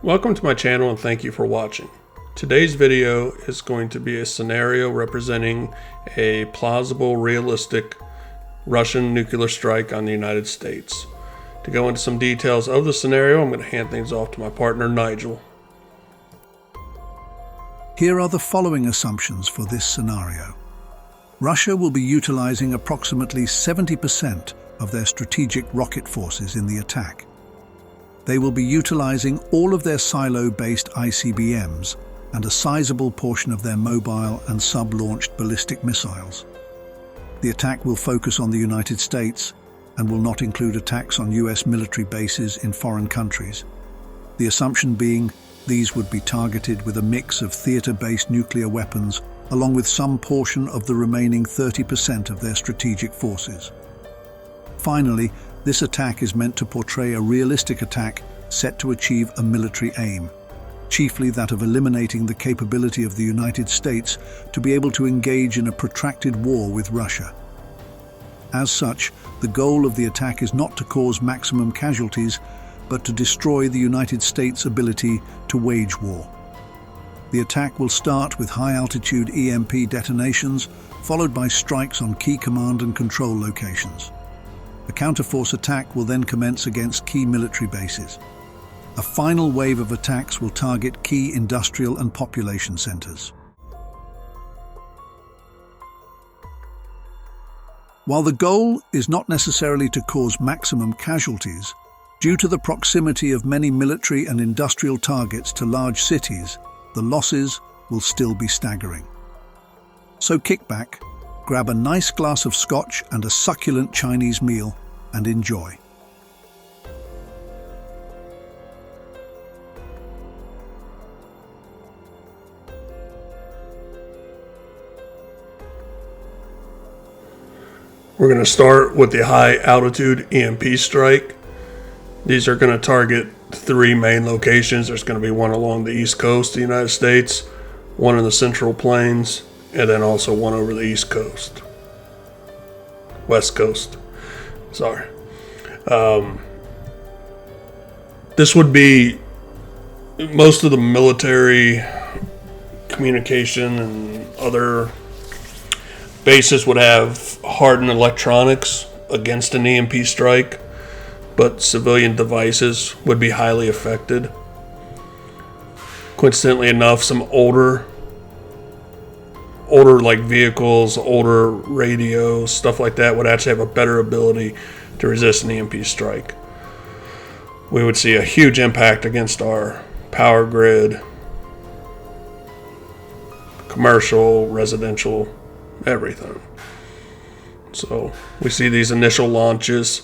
Welcome to my channel and thank you for watching. Today's video is going to be a scenario representing a plausible, realistic Russian nuclear strike on the United States. To go into some details of the scenario, I'm going to hand things off to my partner Nigel. Here are the following assumptions for this scenario. Russia will be utilizing approximately 70% of their strategic rocket forces in the attack. They will be utilizing all of their silo-based ICBMs and a sizable portion of their mobile and sub-launched ballistic missiles. The attack will focus on the United States and will not include attacks on US military bases in foreign countries. The assumption being these would be targeted with a mix of theater-based nuclear weapons along with some portion of the remaining 30% of their strategic forces. Finally, this attack is meant to portray a realistic attack set to achieve a military aim, chiefly that of eliminating the capability of the United States to be able to engage in a protracted war with Russia. As such, the goal of the attack is not to cause maximum casualties, but to destroy the United States' ability to wage war. The attack will start with high-altitude EMP detonations, followed by strikes on key command and control locations. A counterforce attack will then commence against key military bases. A final wave of attacks will target key industrial and population centers. While the goal is not necessarily to cause maximum casualties, due to the proximity of many military and industrial targets to large cities, the losses will still be staggering. So kick back, grab a nice glass of scotch and a succulent Chinese meal, and enjoy. We're going to start with the high altitude EMP strike. These are going to target three main locations. There's going to be one along the east coast of the United States, one in the Central Plains, and then also one over the east coast. West coast. Sorry. This would be most of the military communication and other bases would have hardened electronics against an EMP strike, but civilian devices would be highly affected. Coincidentally enough, some older like vehicles, older radios, stuff like that would actually have a better ability to resist an EMP strike. We would see a huge impact against our power grid, commercial, residential, everything. So we see these initial launches.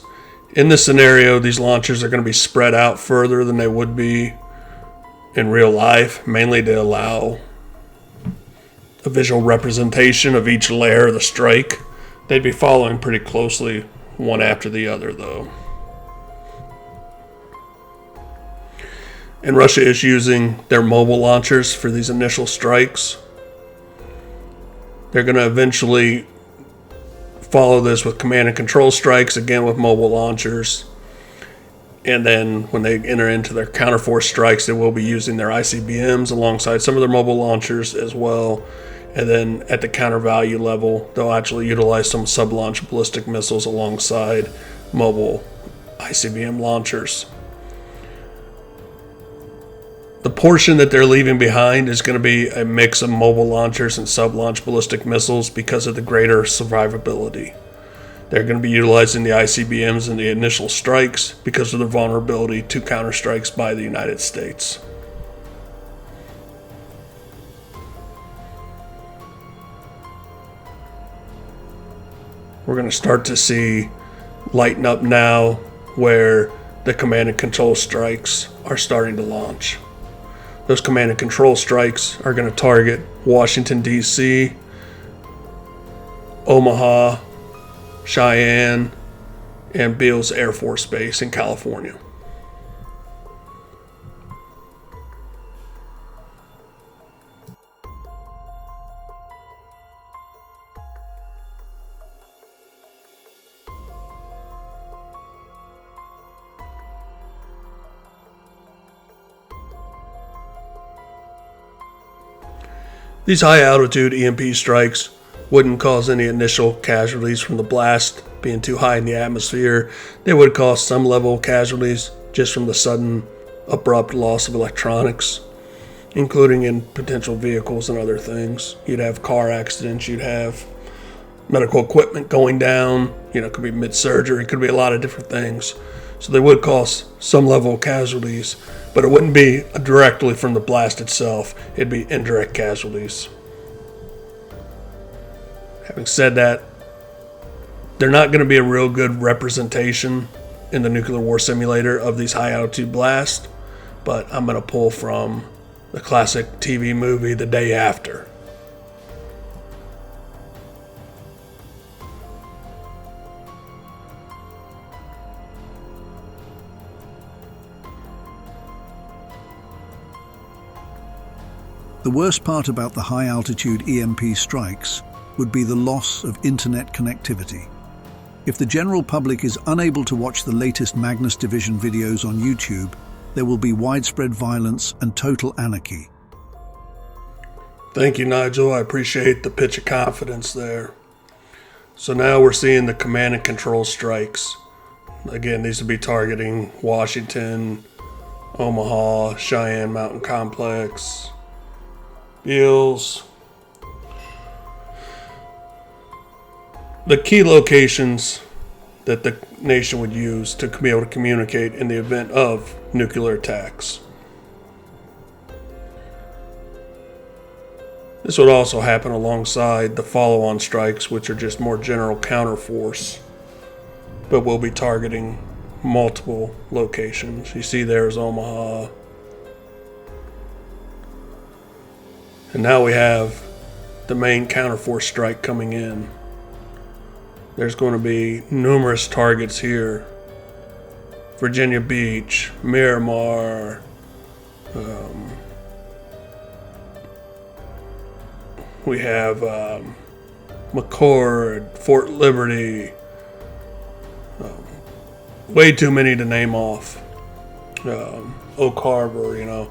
In this scenario, these launches are going to be spread out further than they would be in real life, mainly to allow a visual representation of each layer of the strike. They'd be following pretty closely one after the other, though. And Russia is using their mobile launchers for these initial strikes. They're going to eventually follow this with command and control strikes, again with mobile launchers. And then when they enter into their counterforce strikes, they will be using their ICBMs alongside some of their mobile launchers as well. And then at the Countervalue level, they'll actually utilize some sub-launch ballistic missiles alongside mobile ICBM launchers. The portion that they're leaving behind is going to be a mix of mobile launchers and sub-launch ballistic missiles because of the greater survivability. They're going to be utilizing the ICBMs in the initial strikes because of their vulnerability to counterstrikes by the United States. We're going to start to see lighten up now where the command and control strikes are starting to launch. Those command and control strikes are going to target Washington, D.C., Omaha, Cheyenne, and Beals Air Force Base in California. These high-altitude EMP strikes wouldn't cause any initial casualties from the blast being too high in the atmosphere. They would cause some level of casualties just from the sudden, abrupt loss of electronics, including in potential vehicles and other things. You'd have car accidents, you'd have medical equipment going down, it could be mid-surgery, it could be a lot of different things. So they would cause some level of casualties, but it wouldn't be directly from the blast itself. It'd be indirect casualties. Having said that, they're not going to be a real good representation in the nuclear war simulator of these high-altitude blasts, but I'm going to pull from the classic TV movie The Day After. The worst part about the high-altitude EMP strikes would be the loss of internet connectivity. If the general public is unable to watch the latest Magnus Division videos on YouTube, there will be widespread violence and total anarchy. Thank you, Nigel. I appreciate the pitch of confidence there. So now we're seeing the command and control strikes. Again, these would be targeting Washington, Omaha, Cheyenne Mountain Complex, Beals. The key locations that the nation would use to be able to communicate in the event of nuclear attacks. This would also happen alongside the follow-on strikes, which are just more general counterforce, but we'll be targeting multiple locations. You see there's Omaha. And now we have the main counterforce strike coming in. There's going to be numerous targets here. Virginia Beach, Miramar, we have McCord, Fort Liberty, way too many to name off. Oak Harbor,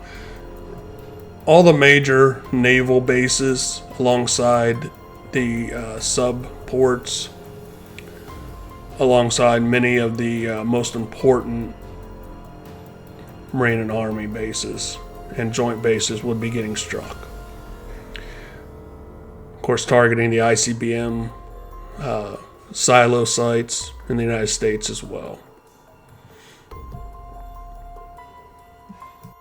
all the major naval bases alongside the sub ports, alongside many of the most important Marine and Army bases and joint bases would be getting struck. Of course, targeting the ICBM silo sites in the United States as well.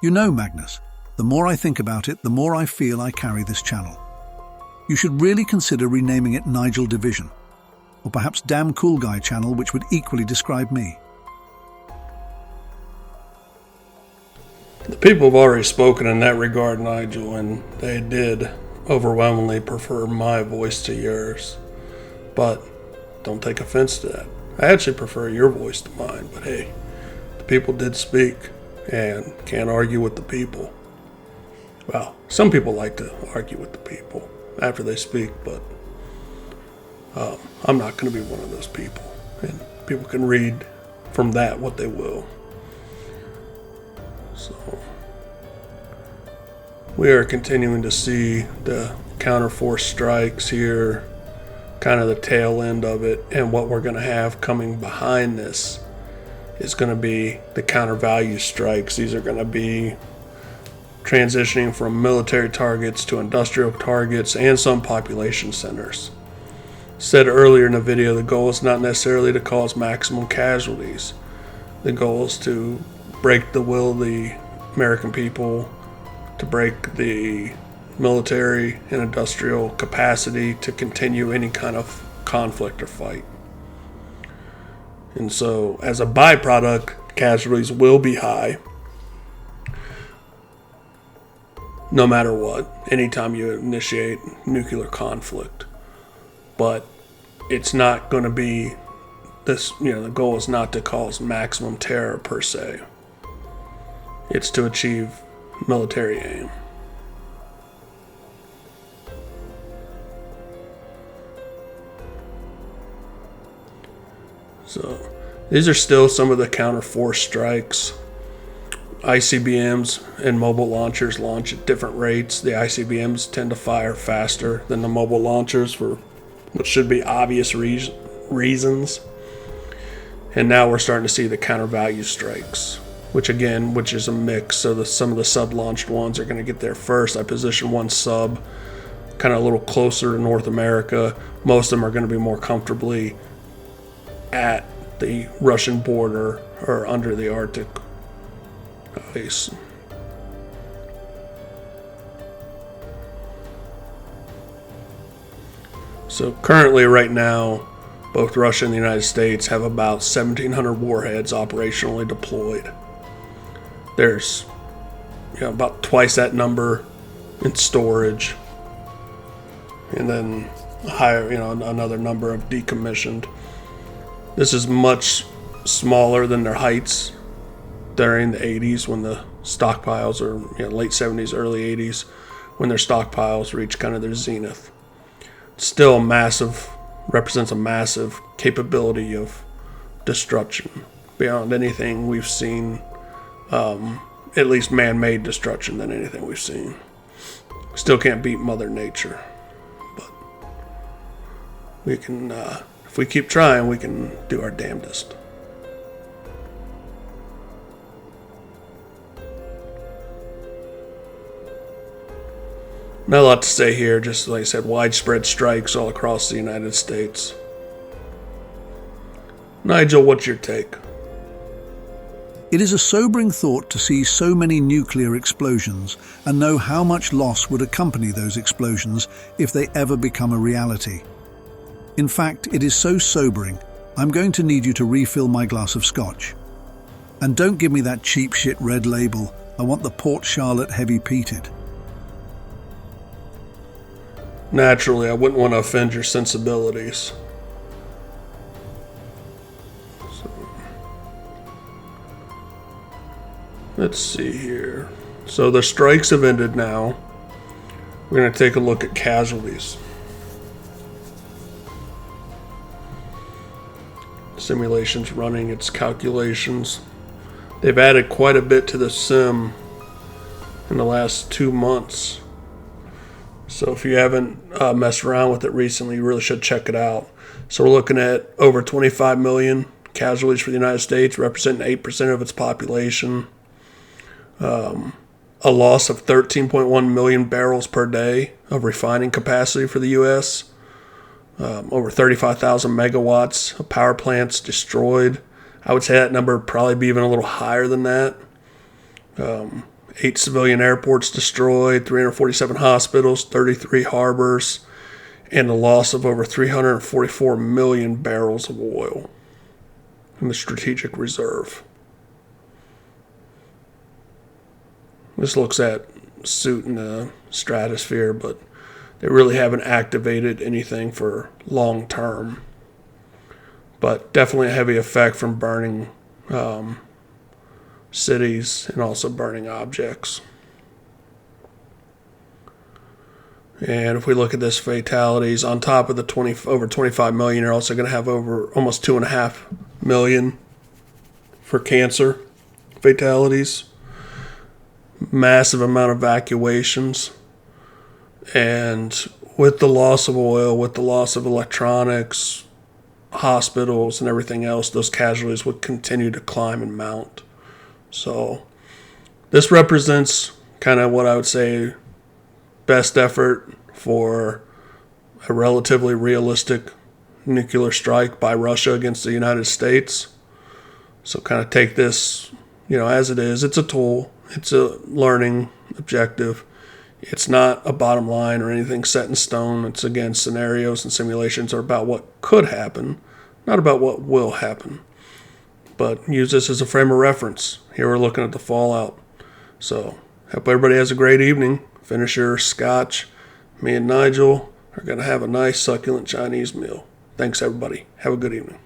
Magnus, the more I think about it, the more I feel I carry this channel. You should really consider renaming it Nigel Division, or perhaps Damn Cool Guy Channel, which would equally describe me. The people have already spoken in that regard, Nigel, and they did overwhelmingly prefer my voice to yours. But don't take offense to that. I actually prefer your voice to mine, but hey, the people did speak, and can't argue with the people. Well, some people like to argue with the people after they speak, but I'm not going to be one of those people. And people can read from that what they will. So we are continuing to see the counterforce strikes here, kind of the tail end of it, and what we're going to have coming behind this is going to be the countervalue strikes. These are going to be transitioning from military targets to industrial targets and some population centers. Said earlier in the video, the goal is not necessarily to cause maximum casualties. The goal is to break the will of the American people, to break the military and industrial capacity to continue any kind of conflict or fight. And so, as a byproduct, casualties will be high, no matter what, anytime you initiate nuclear conflict. But it's not going to be this, the goal is not to cause maximum terror per se. It's to achieve military aim. So these are still some of the counterforce strikes. ICBMs and mobile launchers launch at different rates. The ICBMs tend to fire faster than the mobile launchers for what should be obvious reasons. And now we're starting to see the countervalue strikes, which is a mix. So some of the sub-launched ones are going to get there first. I position one sub kind of a little closer to North America. Most of them are going to be more comfortably at the Russian border or under the Arctic ice. So currently, right now, both Russia and the United States have about 1,700 warheads operationally deployed. There's about twice that number in storage, and then higher, another number of decommissioned. This is much smaller than their heights during the 80s when the stockpiles are late 70s, early 80s, when their stockpiles reach kind of their zenith. Still represents a massive capability of destruction beyond anything we've seen, at least man-made destruction than anything we've seen. Still can't beat Mother Nature, but we can, if we keep trying, we can do our damnedest. Not a lot to say here, just like I said, widespread strikes all across the United States. Nigel, what's your take? It is a sobering thought to see so many nuclear explosions and know how much loss would accompany those explosions if they ever become a reality. In fact, it is so sobering, I'm going to need you to refill my glass of scotch. And don't give me that cheap shit red label, I want the Port Charlotte heavy peated. Naturally, I wouldn't want to offend your sensibilities. So, let's see here. So the strikes have ended now. We're going to take a look at casualties. Simulation's running its calculations. They've added quite a bit to the sim in the last 2 months. So if you haven't messed around with it recently, you really should check it out. So we're looking at over 25 million casualties for the United States, representing 8% of its population. A loss of 13.1 million barrels per day of refining capacity for the U.S. Over 35,000 megawatts of power plants destroyed. I would say that number would probably be even a little higher than that. 8 civilian airports destroyed, 347 hospitals, 33 harbors, and the loss of over 344 million barrels of oil in the strategic reserve. This looks at soot in the stratosphere, but they really haven't activated anything for long term. But definitely a heavy effect from burning cities and also burning objects. And if we look at this fatalities, on top of the over 25 million, you're also going to have over almost 2.5 million for cancer fatalities. Massive amount of evacuations. And with the loss of oil, with the loss of electronics, hospitals, and everything else, those casualties would continue to climb and mount. So this represents kind of what I would say best effort for a relatively realistic nuclear strike by Russia against the United States. So kind of take this, as it is. It's a tool. It's a learning objective. It's not a bottom line or anything set in stone. It's, again, scenarios and simulations are about what could happen, not about what will happen. But use this as a frame of reference. Here we're looking at the fallout. So, hope everybody has a great evening. Finish your scotch. Me and Nigel are going to have a nice, succulent Chinese meal. Thanks, everybody. Have a good evening.